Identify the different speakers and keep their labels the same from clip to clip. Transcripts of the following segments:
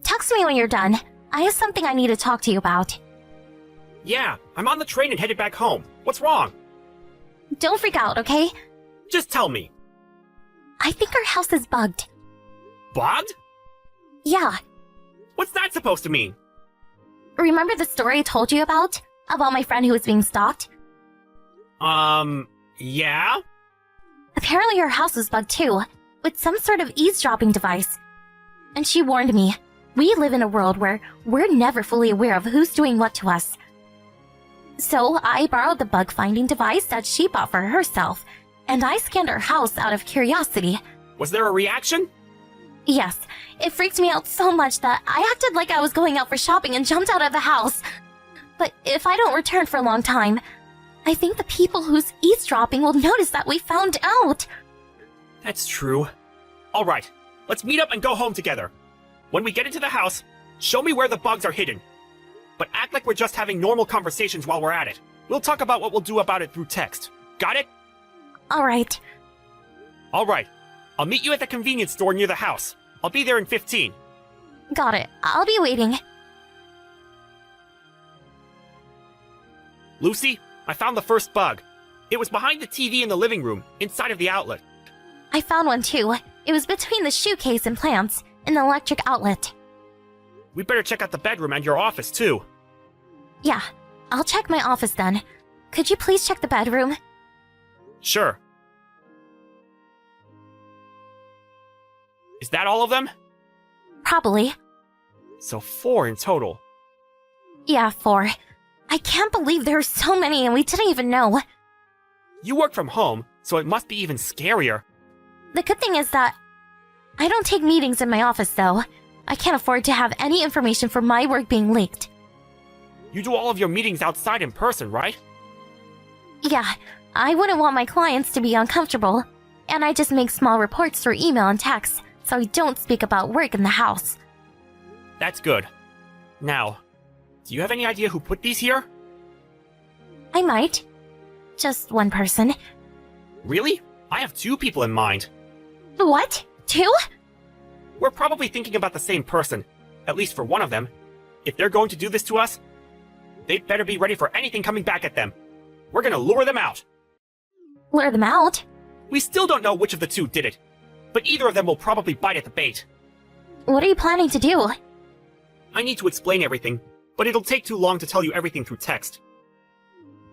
Speaker 1: Text me when you're done. I have something I need to talk to you about.
Speaker 2: Yeah, I'm on the train and headed back home. What's wrong?
Speaker 1: Don't freak out, okay?
Speaker 2: Just tell me.
Speaker 1: I think our house is bugged.
Speaker 2: Bugged?
Speaker 1: Yeah.
Speaker 2: What's that supposed to mean?
Speaker 1: Remember the story I told you about? About my friend who was being stalked?
Speaker 2: Yeah?
Speaker 1: Apparently her house was bugged too, with some sort of eavesdropping device. And she warned me, we live in a world where we're never fully aware of who's doing what to us. So I borrowed the bug-finding device that she bought for herself, and I scanned her house out of curiosity.
Speaker 2: Was there a reaction?
Speaker 1: Yes, it freaked me out so much that I acted like I was going out for shopping and jumped out of the house. But if I don't return for a long time, I think the people who's eavesdropping will notice that we found out.
Speaker 2: That's true. Alright, let's meet up and go home together. When we get into the house, show me where the bugs are hidden. But act like we're just having normal conversations while we're at it. We'll talk about what we'll do about it through text. Got it?
Speaker 1: Alright.
Speaker 2: Alright. I'll meet you at the convenience store near the house. I'll be there in 15.
Speaker 1: Got it. I'll be waiting.
Speaker 2: Lucy, I found the first bug. It was behind the TV in the living room, inside of the outlet.
Speaker 1: I found one too. It was between the shoe case and plants in the electric outlet.
Speaker 2: We better check out the bedroom and your office, too.
Speaker 1: Yeah, I'll check my office then. Could you please check the bedroom?
Speaker 2: Sure. Is that all of them?
Speaker 1: Probably.
Speaker 2: So 4 in total.
Speaker 1: Yeah, 4. I can't believe there are so many and we didn't even know.
Speaker 2: You work from home, so it must be even scarier.
Speaker 1: The good thing is that I don't take meetings in my office though. I can't afford to have any information from my work being leaked.
Speaker 2: You do all of your meetings outside in person, right?
Speaker 1: Yeah, I wouldn't want my clients to be uncomfortable. And I just make small reports through email and text, so I don't speak about work in the house.
Speaker 2: That's good. Now, do you have any idea who put these here?
Speaker 1: I might. Just one person.
Speaker 2: Really? I have 2 people in mind.
Speaker 1: What? 2?
Speaker 2: We're probably thinking about the same person, at least for one of them. If they're going to do this to us, they'd better be ready for anything coming back at them. We're gonna lure them out.
Speaker 1: Lure them out?
Speaker 2: We still don't know which of the 2 did it, but either of them will probably bite at the bait.
Speaker 1: What are you planning to do?
Speaker 2: I need to explain everything, but it'll take too long to tell you everything through text.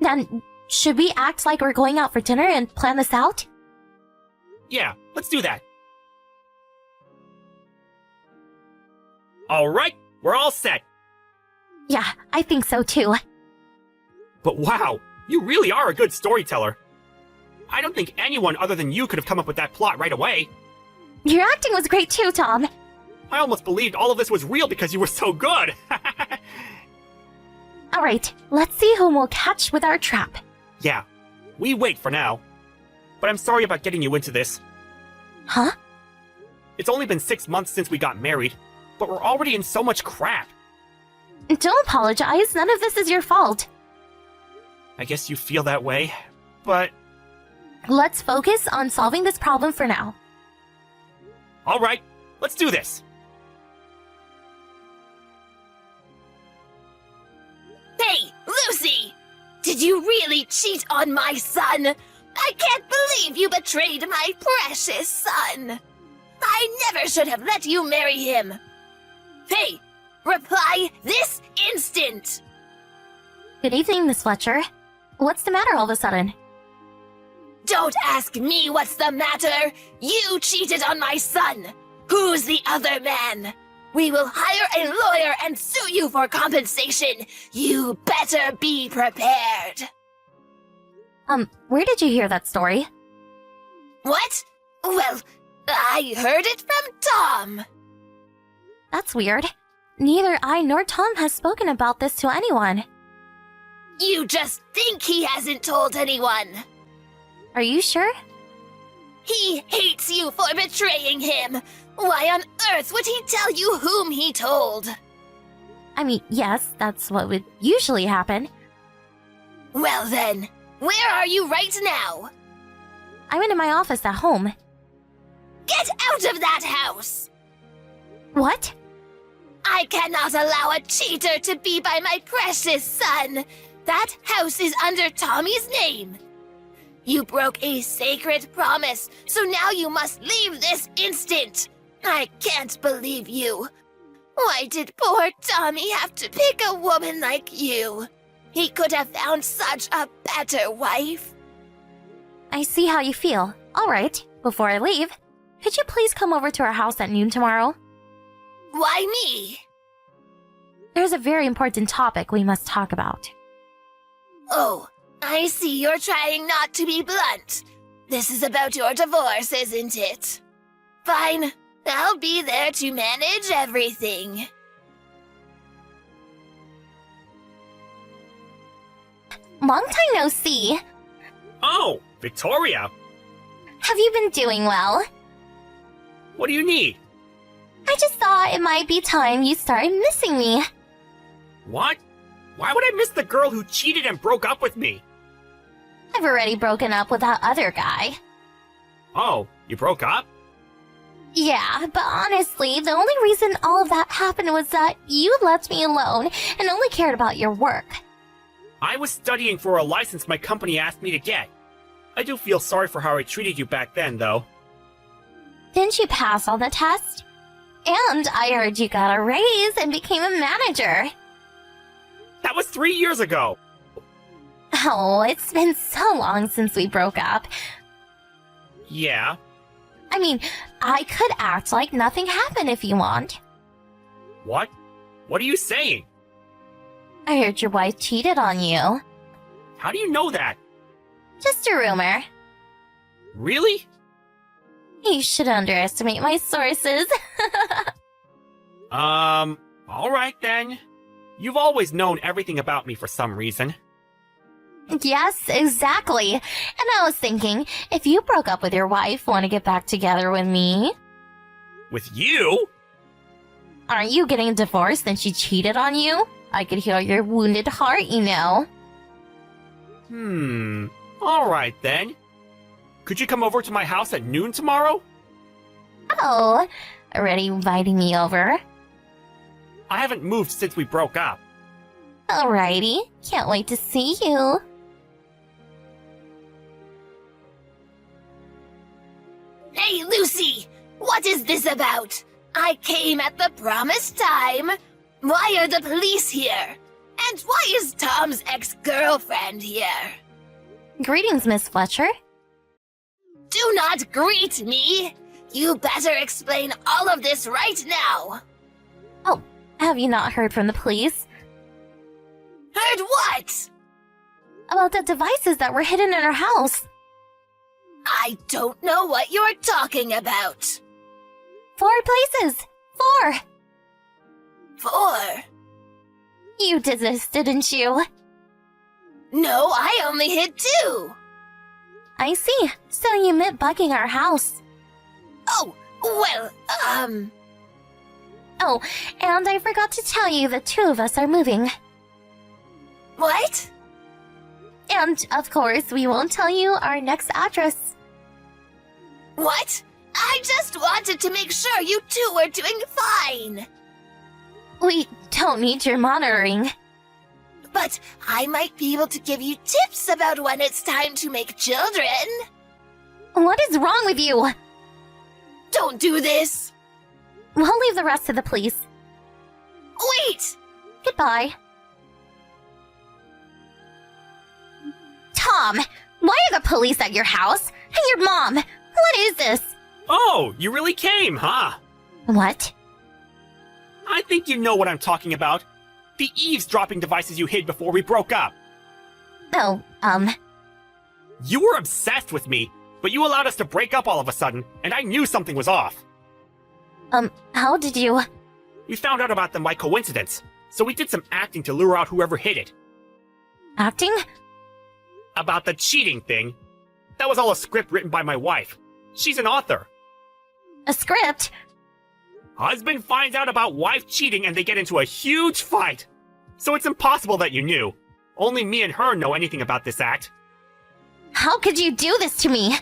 Speaker 1: Then, should we act like we're going out for dinner and plan this out?
Speaker 2: Yeah, let's do that. Alright, we're all set.
Speaker 1: Yeah, I think so too.
Speaker 2: But wow, you really are a good storyteller. I don't think anyone other than you could have come up with that plot right away.
Speaker 1: Your acting was great too, Tom.
Speaker 2: I almost believed all of this was real because you were so good.
Speaker 1: Alright, let's see whom we'll catch with our trap.
Speaker 2: Yeah, we wait for now. But I'm sorry about getting you into this.
Speaker 1: Huh?
Speaker 2: It's only been 6 months since we got married, but we're already in so much crap.
Speaker 1: Don't apologize, none of this is your fault.
Speaker 2: I guess you feel that way, but...
Speaker 1: Let's focus on solving this problem for now.
Speaker 2: Alright, let's do this.
Speaker 3: Hey, Lucy! Did you really cheat on my son? I can't believe you betrayed my precious son. I never should have let you marry him. Hey, reply this instant!
Speaker 1: Good evening, Miss Fletcher. What's the matter all of a sudden?
Speaker 3: Don't ask me what's the matter! You cheated on my son! Who's the other man? We will hire a lawyer and sue you for compensation! You better be prepared!
Speaker 1: Where did you hear that story?
Speaker 3: What? Well, I heard it from Tom!
Speaker 1: That's weird. Neither I nor Tom has spoken about this to anyone.
Speaker 3: You just think he hasn't told anyone!
Speaker 1: Are you sure?
Speaker 3: He hates you for betraying him! Why on earth would he tell you whom he told?
Speaker 1: I mean, yes, that's what would usually happen.
Speaker 3: Well then, where are you right now?
Speaker 1: I'm in my office at home.
Speaker 3: Get out of that house!
Speaker 1: What?
Speaker 3: I cannot allow a cheater to be by my precious son. That house is under Tommy's name. You broke a sacred promise, so now you must leave this instant. I can't believe you. Why did poor Tommy have to pick a woman like you? He could have found such a better wife.
Speaker 1: I see how you feel. All right, before I leave, could you please come over to our house at noon tomorrow?
Speaker 3: Why me?
Speaker 1: There's a very important topic we must talk about.
Speaker 3: Oh, I see you're trying not to be blunt. This is about your divorce, isn't it? Fine, I'll be there to manage everything.
Speaker 1: Long time no see.
Speaker 2: Oh, Victoria!
Speaker 1: Have you been doing well?
Speaker 2: What do you need?
Speaker 1: I just thought it might be time you started missing me.
Speaker 2: What? Why would I miss the girl who cheated and broke up with me?
Speaker 1: I've already broken up with that other guy.
Speaker 2: Oh, you broke up?
Speaker 1: Yeah, but honestly, the only reason all of that happened was that you left me alone and only cared about your work.
Speaker 2: I was studying for a license my company asked me to get. I do feel sorry for how I treated you back then, though.
Speaker 1: Didn't you pass on the test? And I heard you got a raise and became a manager.
Speaker 2: That was 3 years ago!
Speaker 1: Oh, it's been so long since we broke up.
Speaker 2: Yeah.
Speaker 1: I mean, I could act like nothing happened if you want.
Speaker 2: What? What are you saying?
Speaker 1: I heard your wife cheated on you.
Speaker 2: How do you know that?
Speaker 1: Just a rumor.
Speaker 2: Really?
Speaker 1: You should underestimate my sources.
Speaker 2: Alright then. You've always known everything about me for some reason.
Speaker 1: Yes, exactly. And I was thinking, if you broke up with your wife, want to get back together with me?
Speaker 2: With you?
Speaker 1: Aren't you getting divorced since she cheated on you? I could hear your wounded heart, you know.
Speaker 2: Alright then. Could you come over to my house at noon tomorrow?
Speaker 1: Oh, already inviting me over?
Speaker 2: I haven't moved since we broke up.
Speaker 1: Alrighty, can't wait to see you.
Speaker 3: Hey, Lucy! What is this about? I came at the promised time. Why are the police here? And why is Tom's ex-girlfriend here?
Speaker 1: Greetings, Miss Fletcher.
Speaker 3: Do not greet me! You better explain all of this right now!
Speaker 1: Oh, have you not heard from the police?
Speaker 3: Heard what?
Speaker 1: About the devices that were hidden in our house.
Speaker 3: I don't know what you're talking about.
Speaker 1: 4 places! 4!
Speaker 3: 4?
Speaker 1: You did this, didn't you?
Speaker 3: No, I only hid 2.
Speaker 1: I see. So you meant bugging our house.
Speaker 3: Oh, well,
Speaker 1: Oh, and I forgot to tell you the 2 of us are moving.
Speaker 3: What?
Speaker 1: And, of course, we won't tell you our next address.
Speaker 3: What? I just wanted to make sure you 2 were doing fine.
Speaker 1: We don't need your monitoring.
Speaker 3: But I might be able to give you tips about when it's time to make children.
Speaker 1: What is wrong with you?
Speaker 3: Don't do this.
Speaker 1: We'll leave the rest to the police.
Speaker 3: Wait!
Speaker 1: Goodbye. Tom, why are the police at your house? And your mom? What is this?
Speaker 2: Oh, you really came, huh?
Speaker 1: What?
Speaker 2: I think you know what I'm talking about. The eavesdropping devices you hid before we broke up.
Speaker 1: Oh,
Speaker 2: You were obsessed with me, but you allowed us to break up all of a sudden, and I knew something was off.
Speaker 1: how did you...
Speaker 2: We found out about them by coincidence, so we did some acting to lure out whoever hid it.
Speaker 1: Acting?
Speaker 2: About the cheating thing. That was all a script written by my wife. She's an author.
Speaker 1: A script?
Speaker 2: Husband finds out about wife cheating and they get into a huge fight. So it's impossible that you knew. Only me and her know anything about this act.
Speaker 1: How could you do this to me?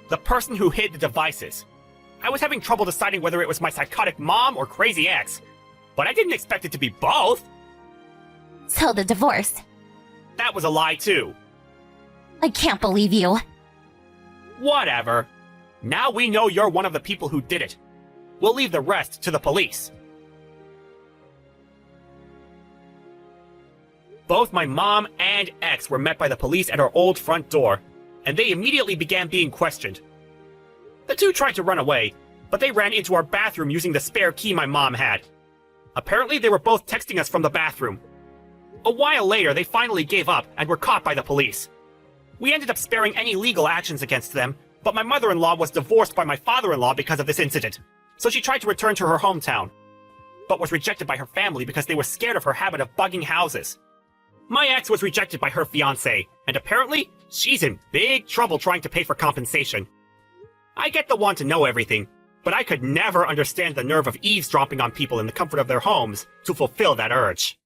Speaker 2: The person who hid the devices. I was having trouble deciding whether it was my psychotic mom or crazy ex, but I didn't expect it to be both.
Speaker 1: So the divorce.
Speaker 2: That was a lie too.
Speaker 1: I can't believe you.
Speaker 2: Whatever. Now we know you're one of the people who did it. We'll leave the rest to the police. Both my mom and ex were met by the police at our old front door, and they immediately began being questioned. The two tried to run away, but they ran into our bathroom using the spare key my mom had. Apparently, they were both texting us from the bathroom. A while later, they finally gave up and were caught by the police. We ended up sparing any legal actions against them, but my mother-in-law was divorced by my father-in-law because of this incident, so she tried to return to her hometown, but was rejected by her family because they were scared of her habit of bugging houses. My ex was rejected by her fiancé, and apparently, she's in big trouble trying to pay for compensation. I get the want to know everything, but I could never understand the nerve of eavesdropping on people in the comfort of their homes to fulfill that urge.